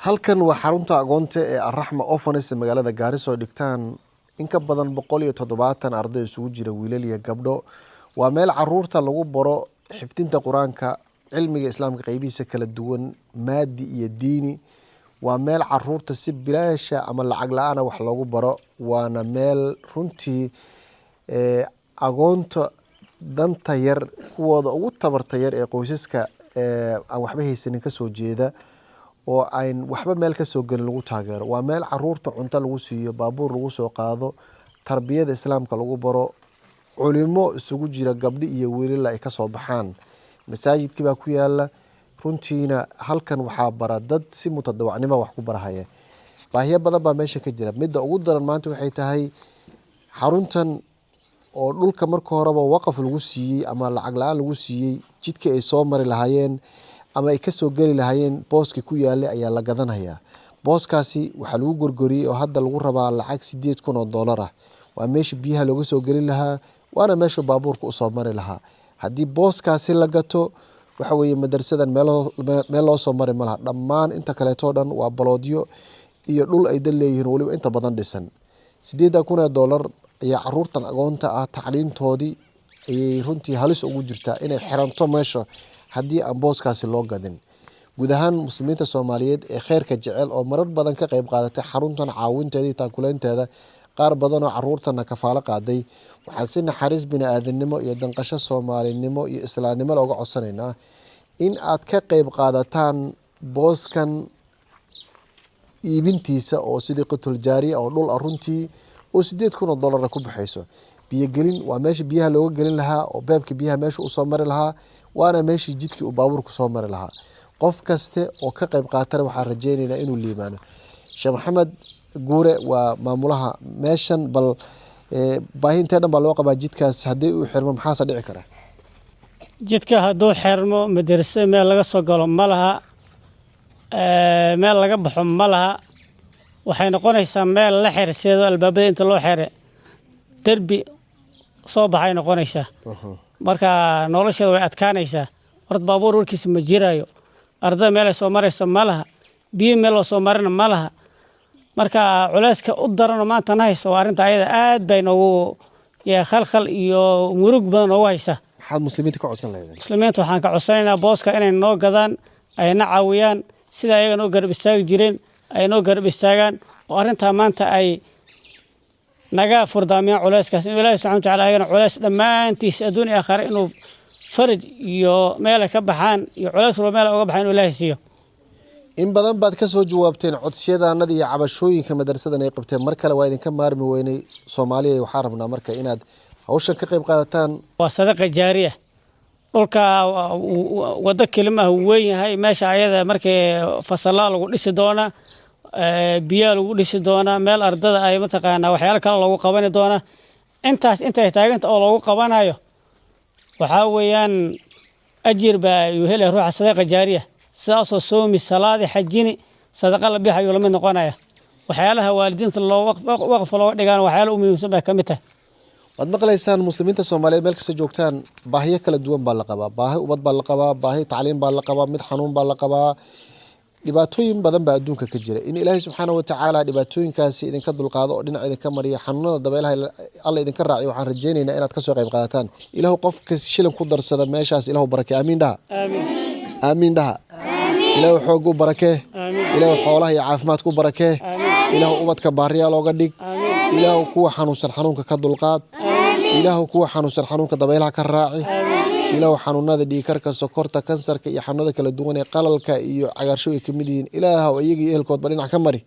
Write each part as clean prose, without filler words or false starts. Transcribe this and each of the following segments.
halkan waa xarunta agoonta ee Arraxma Orphanage ee magaalada Gaariso oo dhigtaan in ka badan 170 arday isugu jira wiilal iyo gabdho. Waa meel caruurta lagu baro xifdinta Quraanka, cilmiga Islaamka qaybihiisa kala duwan, maadi iyo diini. Waa meel caruurta si bilaash ama lacag la'aan wax loogu baro. Waana meel runtii agoonta danta yar kuwooda ugu tabarta yar ee qoysaska aan waxba haysanin ka soo jeeda oo aan waxba meel ka soo galin lagu taageero. Waa meel caruurta cunto lagu siiyo, baabuur lagu soo qaado, tarbiyada Islaamka lagu baro, culimo isugu jira gabdho iyo wiilal ay ka soo baxaan. Masaajidkii baa ku yaala. runtiina halkan waxaa bara dad si mutadawacnimo wax ku barahaya. Baahiyo badan baa meesha ka jira. Midda ugu daran maanta waxay tahay xaruntan oo dhulka marka horeba waqaf lagu siiyey ama lacag la'aan lagu siiyey, jidka ay soo mari lahaayeen ama ay ka soo gali lahaayeen booska ku yaala ayaa la gadanayaa. Booskaasi waxa lagu gorgoriyay oo hadda lagu rabaa lacag $8,000 ah. Waa meesha biyaha looga soo gali lahaa, waana meesha baabuurka u soo mari lahaa. Haddii booskaasi la gato waxa weeye madarsadan meel loo soo mari malaha. Dhammaan inta kaleeto dhan waa baloodyo iyo dhul ay dad leeyihiin waliba inta badan dhisan. $8,000 ayaa caruurtan agoonta ah tacliintoodii ayay runtii halis ugu jirtaa inay xiranto meesha haddii aan booskaasi loo gadin. Guud ahaan muslimiinta Soomaaliyeed ee khayrka jecel oo marar badan ka qayb qaadatay xaruntan caawinteeda iyo taakuleynteeda, qaar badan oo caruurtana kafaalo qaaday, waxaan si naxariis bini'aadanimo iyo danqasho Soomaalinimo iyo Islaamnimo looga codsanaynaa in aad ka qayb qaadataan booskan iibintiisa oo sidii qatul jaariya oo dhul runtii oo $8,000 ku baxayso. biyo gelin waa meesha biyaha looga gelin lahaa oo beebka biyaha meesha u soo mari lahaa, waana meesha jidkii uu baabuurku soo mari lahaa. qof kaste oo ka qayb qaatana waxaan rajaynaynaa inuu liibaano. Sheekh Maxamed Guure waa maamulaha meeshan, bal baahinta dhan baa loo qabaa jidkaas haddii uu xirmo maxaa dhici kara? jidka hadduu xirmo madrasa meel laga soo galo ma laha, meel laga baxo ma laha. waxay noqonaysaa meel la xirseedo albaabada inta loo xire derbi soo baxay noqonaysaa. marka nolosheeda way adkaanaysaa. horta baabuur warkiisa ma jirayo, arday meel ay soo marayso ma laha, biyo meel loo soo marina ma laha. marka culayska u daran maanta hayso waa arrinta ayada aad bay noogu khalkhal iyo murug badan noogu haysa. maxaad muslimiinta ka codsan lahayd? muslimiinta waxaan ka codsanaynaa booska inay noo gadaan, ay na caawiyaan sida ayaga noo garab istaagi jireen, ay noo garab istaagaan oo arrinta maanta ay naga furdaamiyaan culayskaas. in Ilaahay subxaanahu wa tacaala ayagana culays dhammaantiis adduun iyo aakhira inuu faraj iyo meel ay ka baxaan iyo culays walba meel ay uga baxaan inuu Ilaahay siiyo. in badan baad ka soo jawaabteen codsiyadaanada iyo cabashooyinka madrasadan ay qabteen. mar kale waa idinka maarmi weynay. Soomaaliya waxaan rabnaa marka inaad hawshan ka qayb qaadataan. waa sadaqa jaariya. dhulka wada kelimaha weyn yahay meesha ayada markii fasalla lagu dhisi doona, biyaha lagu dhisi doona, meel ardada ay mataqaanaa waxyaalo kale lagu qaban doona. intaas intay taaganta oo lagu qabanayo waxaa weeyaan ajir baa uu helay ruuxa sadaqa jaariya. sidaasoo soomi, salaadi, xajini, sadaqa la bixayo la mid noqonaya. waxyaalaha waalidiinta loo waqf looga dhigaan waxyaalo u muhiimsan bay ka mid tahay. waad maqlaysaan muslimiinta Soomaaliyeed meel kasta joogtaan, baahiyo kala duwan baa la qabaa. baahi ubad baa la qabaa, baahi tacliin baa la qabaa, mid xanuun baa la qabaa. dhibaatooyin badan baa adduunka ka jira. in Ilaahay subxaanahu wa tacaala dhibaatooyinkaasi idinka dulqaado oo dhinac idinka mariyo, xanuunada dabeelaha alla idinka raaciyo. waxaan rajaynaynaa inaad ka soo qayb qaadataan. ilaahu qofka shilin ku darsada meeshaas ilaahu barakee. aamiin dhaha. aamiin dhaha. ilaahu xoog u barakee. ilaahu xoolaha iyo caafimaadka u barakee. ilaahu ubadka baariyaa looga dhig. ilaahu kuwa xanuunsan xanuunka ka dulqaad. ilaahu kuwa xanuunsan xanuunka dabeelaha ka raaci. ilaahu xanuunada dhiigkarka, sokorta, kansarka iyo xanuunada kala duwan ee qalalka iyo cagaarsho ay kamid yihiin, ilaahu iyaga iyo ehelkoodba dhinac ka mari.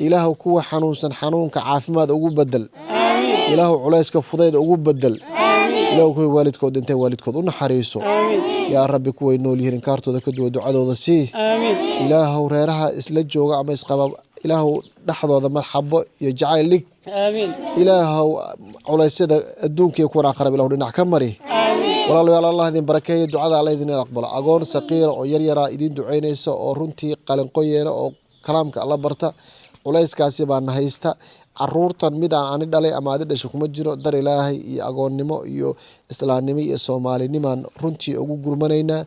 ilaahu kuwa xanuunsan xanuunka caafimaad ugu bedel. ilaahu culayska fudayd ugu bedel. ilaahu kuwa waalidkood intay waalidkood u naxariiso. yaa rabbi kuway nool yihiin inkaartooda ka duwa ducadooda sii. ilaahu reeraha isla jooga ama isqaba ilaahu dhaxdooda marxabo iyo jacayl dhig. ilaahu culaysyada adduunka iyo kuwan aakhiraba ilaahu dhinac ka mari. walaalayaal Allah idin barakeeyo, ducada Allah idin aqbalo. agoon saqiira oo yar yara idin duceynaysa oo runtii qalin qoyeena oo kalaamka Allah barta. culayskaasi baan haysta. caruurtan mid aan ani dhalay ama aad dhashay kuma jiro. dar Ilaahay iyo agoonnimo iyo islaamnimo iyo Soomaalinimo runtii ugu gurmanaynaa.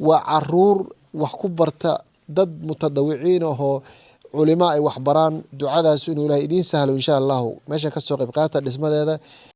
waa caruur wax ku barta dad mutadawiciin ahoo culimo ay waxbaraan ducadaas inuu ilaahay idiin sahlo insha allahu meesha kasoo qayb qaata dhismadeeda